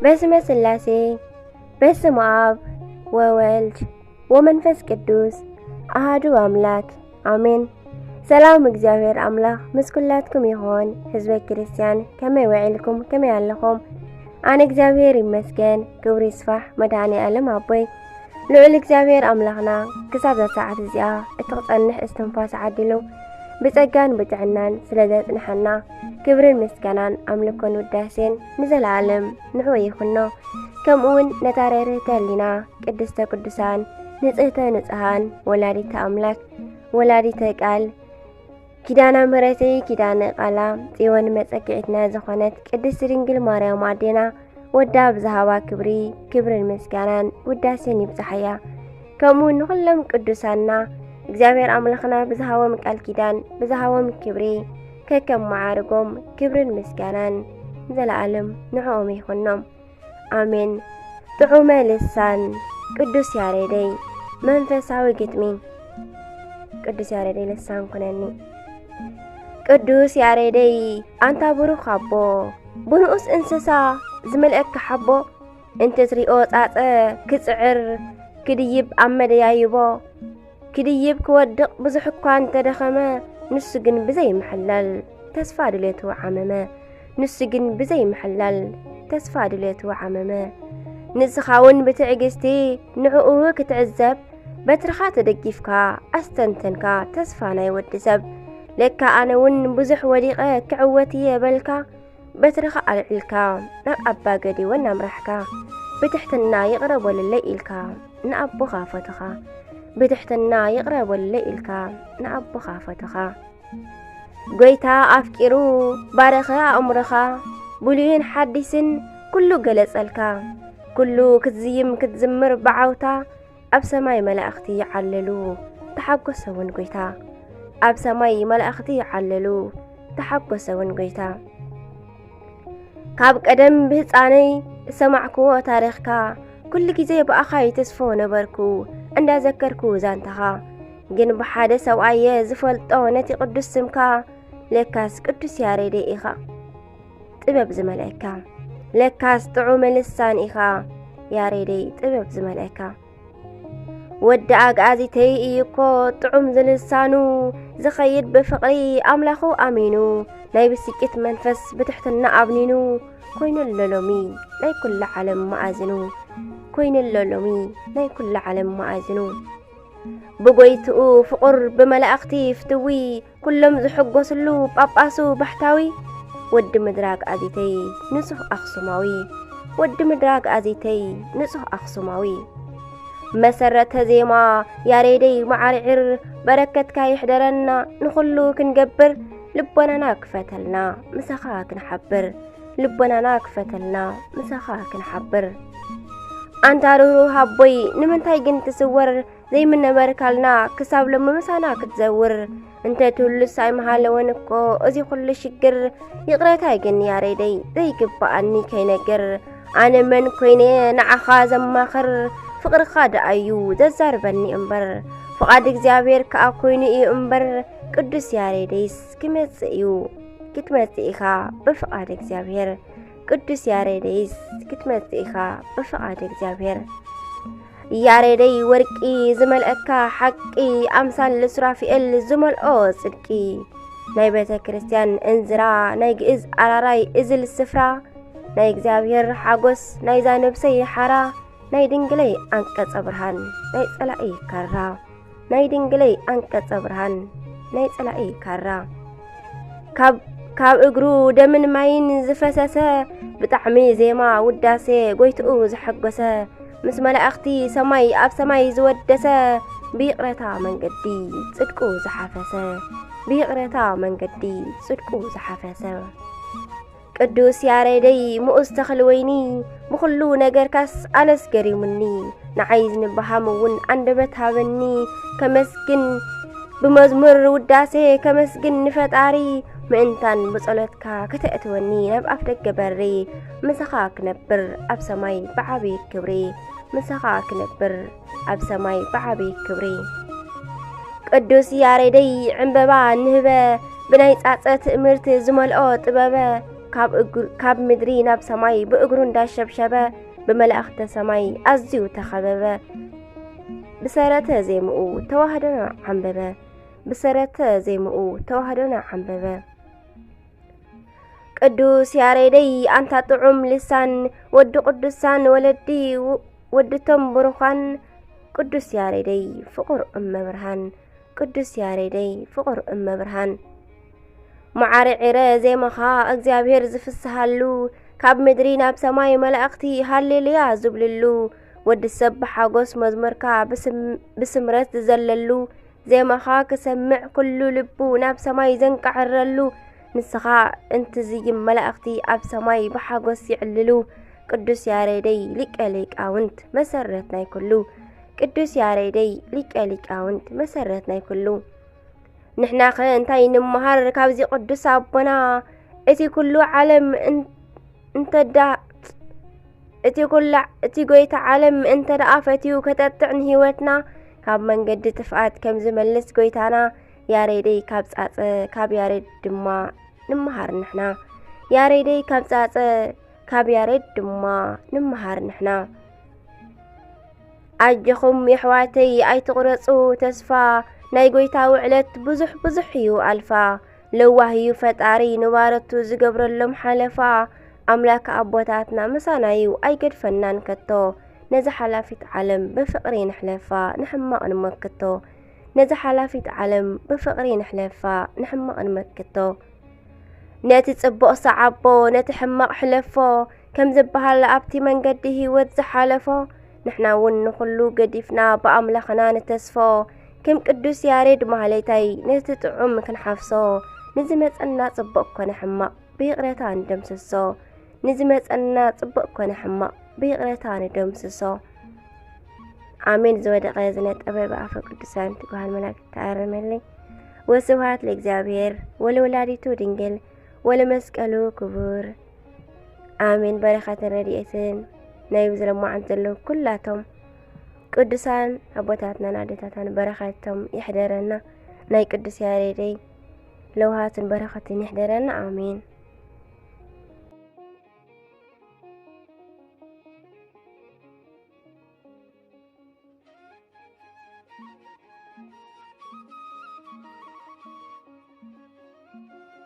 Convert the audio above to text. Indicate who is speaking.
Speaker 1: በስመ ሥላሴ በስመ አብ ወወልድ ወመንፈስ ቅዱስ አሐዱ አምላክ አሜን። ሰላም እግዚአብሔር አምላክ ምስኩላትኩም ይሆን። ህዝበ ክርስቲያን ከመይ ውዒልኩም ከመይ ኣለኹም? አነ እግዚአብሔር ይመስገን ክብሩ ይስፋሕ መድኃኔ ዓለም አቦይ ልዑል እግዚአብሔር አምላኽና ክሳብ ሰዓት እዚኣ እትቕጸንሕ እስትንፋስ ዓዲሉ ብጸጋን ብጥዕናን ስለዘጽንሐና ክብርን ምስጋናን አምልኮን ውዳሴን ንዘለዓለም ንዕኡ ይኹኖ። ከምኡውን ነታረርህተ ህሊና ቅድስተ ቅዱሳን ንጽህተ ንጽሃን ወላዲተ አምላክ ወላዲተ ቃል ኪዳነ ምሕረተይ ኪዳነ ቃላ ጽዮን መጸጊዕትና ዝኾነት ቅድስት ድንግል ማርያም አዴና ወዳ ብዝሃባ ክብሪ ክብርን ምስጋናን ውዳሴን ይብጽሐያ። ከምኡውን ንኹሎም ቅዱሳንና እግዚአብሔር አምላኽና ብዝሃቦም ቃል ኪዳን ብዝሃቦም ክብሪ ከከም ማዕርጎም ክብርን ምስጋናን ዘለዓለም ንዕኦም ይኹኖም አሜን። ጥዑመ ልሳን ቅዱስ ያሬደይ መንፈሳዊ ግጥሚ ቅዱስ ያሬደይ ልሳን ኩነኒ። ቅዱስ ያሬደይ አንታ ብሩኽ አቦ ብንኡስ እንስሳ ዝመልአካ ሓቦ እንተትሪኦ ጻጸ ክጽዕር ክድይብ ኣብ መደያይቦ ክድይብ ክወድቕ ብዙሕ እኳ እንተደኸመ ንሱ ግን ብዘይምሕላል ተስፋ ድሌቱ ዓመመ ንሱ ግን ብዘይምሕላል ተስፋ ድሌቱ ዓመመ። ንስኻ እውን ብትዕግስቲ ንዕኡ ክትዕዘብ በትርኻ ተደጊፍካ ኣስተንተንካ ተስፋ ናይ ወዲ ሰብ ለካ ኣነ እውን ብዙሕ ወዲቐ ክዕወት እየ በልካ በትርኻ ኣልዒልካ ናብ ኣባ ገዲወን ናምራሕካ ብትሕትና ይቕረበለለይ ኢልካ ንኣቦኻ ፈትኻ ብትሕትና ይቕረበለለይ ኢልካ ንኣቦኻ ፈትኻ ጐይታ ኣፍቂሩ ባረኸ ኣእምሮኻ ብሉይን ሓዲስን ኩሉ ገለጸልካ ኩሉ ክትዝይም ክትዝምር ብዓውታ ኣብ ሰማይ መላእኽቲ ይዓለሉ ተሓጐሰውን ጐይታ ኣብ ሰማይ መላእኽቲ ይዓለሉ ተሓጐሰውን ጐይታ። ካብ ቀደም ብህፃነይ ሰማዕክዎ ታሪኽካ ኩሉ ጊዜ ብኣኻይ ተስፎ ነበርኩ እንዳዘከርኩ ዛንታኻ ግን ብሓደ ሰብኣየ ዝፈልጦ ነቲ ቅዱስ ስምካ ለካስ ቅዱስ ያሬደይ ኢኻ ጥበብ ዝመልአካ ለካስ ጥዑመ ልሳን ኢኻ ያሬደይ ጥበብ ዝመልአካ ወዲ ኣግኣዚተይ እዩኮ ጥዑም ዝልሳኑ ዝኸይድ ብፍቕሪ ኣምላኹ ኣሚኑ ናይ ብስጭት መንፈስ ብትሕትና ኣብኒኑ ኮይኑ ለሎሚ ናይ ኩሉ ዓለም መኣዝኑ ኮይኑ ለሎሚ ናይ ኩሉ ዓለም መኣዝኑ ብጐይትኡ ፍቑር ብመላእኽቲ ፍትዊ ኩሎም ዝሕጐስሉ ጳጳሱ ባሕታዊ ወዲ ምድራግ ኣዚተይ ንጹህ ኣኽሱማዊ ወዲ ምድራግ ኣዚተይ ንጹህ ኣኽሱማዊ መሰረተ ዜማ ያሬደይ ማዓርዕር በረከትካ ይሕደረና ንኹሉ ክንገብር ልቦናና ክፈተልና ምሳኻ ክንሓብር ልቦናና ክፈተልና ምሳኻ ክንሓብር። አንታ ሩህሩህ ኣቦይ ንምንታይ ግን ትስወር ዘይምነበርካልና ክሳብ ሎሚ ምሳና ክትዘውር እንተ ትህሉስ ኣይመሃለወን እኮ እዚ ኩሉ ሽግር ይቕረታይ ግን ያሬደይ ዘይግባኣኒ ከይነግር ኣነ መን ኮይነ ንዓኻ ዘማኽር ፍቕርኻ ደኣዩ ዘዛርበኒ እምበር ፍቓድ እግዚኣብሔር ከኣ ኮይኑ እዩ እምበር ቅዱስ ያሬደይስ ክመጽእ እዩ ክትመጽእ ኢኻ ብፍቓድ እግዚኣብሔር ቅዱስ ያሬደይስ ክትመጽእ ኢኻ ብፍቓድ እግዚኣብሔር። ያሬደይ ወርቂ ዝመልአካ ሓቂ ኣምሳል ሱራፊኤል ዝመልኦ ጽድቂ ናይ ቤተ ክርስቲያን እንዝራ ናይ ግእዝ ኣራራይ እዝል ስፍራ ናይ እግዚኣብሔር ሓጐስ ናይ ዛነብሰይ ሓራ ናይ ድንግለይ አንቀጸ ብርሃን ናይ ጸላኢ ካራ ናይ ድንግለይ አንቀጸ ብርሃን ናይ ጸላኢ ካራ ካብ እግሩ ደምን ማይን ዝፈሰሰ ብጣዕሚ ዜማ ውዳሴ ጐይትኡ ዝሐጐሰ ምስ መላእኽቲ ሰማይ ኣብ ሰማይ ዝወደሰ ብይቕረታ መንገዲ ጽድቁ ዝሓፈሰ ብይቕረታ መንገዲ ጽድቁ ዝሓፈሰ ቅዱስ ያሬደይ ምኡዝ ተኽሊ ወይኒ ብኹሉ ነገርካስ ኣነስ ገሪሙኒ ንዓይ ዝንበሃም እውን አንደበት ሃበኒ ከመስግን ብመዝሙር ውዳሴ ከመስግን ንፈጣሪ ምእንታን ብጸሎትካ ከተእትወኒ ናብ ኣፍ ደገ በሪ ምሳኻ ክነብር ኣብ ሰማይ ብዓብይ ክብሪ ምሳኻ ክነብር ኣብ ሰማይ ብዓብይ ክብሪ። ቅዱስ ያሬደይ ዕንበባ ንህበ ብናይ ጻጸ ትእምርት ዝመልኦ ጥበበ ካብ ምድሪ ናብ ሰማይ ብእግሩ እንዳሸብሸበ ብመላእኽተ ሰማይ ኣዝዩ ተኸበበ ብሰረተ ዜምኡ ተዋህዶና ዓንበበ ብሰረተ ዜምኡ ተዋህዶና ዓንበበ ቅዱስ ያሬደይ አንታ ጥዑም ልሳን ወዲ ቅዱሳን ወለዲ ወድቶም ብሩኻን ቅዱስ ያሬደይ ፍቁር እመብርሃን ቅዱስ ያሬደይ ፍቁር እመብርሃን ማዓርዒረ ዜማኻ እግዚአብሔር ዝፍስሃሉ ካብ ምድሪ ናብ ሰማይ መላእኽቲ ሃሌሉያ ዝብልሉ ወዲ ሰብ ሓጎስ መዝሙርካ ብስምረት ዘለሉ ዜማኻ ክሰምዕ ኩሉ ልቡ ናብ ሰማይ ዘንቃዕረሉ ንስኻ እንትዝይም መላእኽቲ ኣብ ሰማይ ብሓጎስ ይዕልሉ ቅዱስ ያሬደይ ሊቀ ሊቃውንት መሰረት ናይ ኩሉ ቅዱስ ያሬደይ ሊቀ ሊቃውንት መሰረት ናይ ኩሉ ንሕና ኸ እንታይ ንምሃር ካብዚ ቅዱስ ኣቦና እቲ ኩሉ ዓለም እቲ ጎይታ ዓለም እንተደኣ ፈትዩ ከተጥዕን ህይወትና ካብ መንገዲ ጥፍኣት ከም ዝመልስ ጎይታና ያሬደይ ካብ ጻጸ ካብ ያሬድ ድማ ንምሃር ንሕና ያሬደይ ካብ ጻጸ ካብ ያሬድ ድማ ንምሃር ንሕና ኣጅኹም የሕዋተይ ኣይትቑረፁ ተስፋ ናይ ጎይታ ውዕለት ብዙሕ ብዙሕ እዩ ኣልፋ ለዋህዩ ፈጣሪ ንባረቱ ዝገብረሎም ሓለፋ ኣምላክ ኣቦታትና ምሳና እዩ ኣይገድፈናን ከቶ ነዚ ሓላፊት ዓለም ብፍቕሪ ንሕለፋ ንሕማቕ ንመክቶ ነዚ ሓላፊት ዓለም ብፍቕሪ ንሕለፋ ንሕማቕ ንመክቶ ነቲ ጽቡቕ ሰዓቦ ነቲ ሕማቕ ሕለፎ ከም ዝበሃል ኣብቲ መንገዲ ህይወት ዝሓለፎ ንሕና እውን ንኹሉ ገዲፍና ብኣምላኽና ንተስፎ ከም ቅዱስ ያሬድ ማህሌታይ ነቲ ጥዑም ክንሓፍሶ ንዝመፀና ጽቡቕ ኮነ ሕማቕ ብይቕረታ ንደምስሶ ንዝመፀና ጽቡቕ ኮነ ሕማቕ ብይቕረታ ንደምስሶ ኣሜን። ዝወደቐ ዝነጠበ ብኣፈ ቅዱሳን ትጓሃል መላእክት ተኣርመለይ ወስብሐት ለእግዚአብሔር ወለወላዲቱ ድንግል ወለመስቀሉ ክቡር ኣሜን። በረኸትን ረድኤትን ናይ ብዝለማዓን ዘለዉ ኩላቶም ቅዱሳን ኣቦታትና ኣዴታትና በረኸቶም ይሕደረና ናይ ቅዱስ ያሬደይ ለውሃትን በረኸትን ይሕደረና ኣሜን።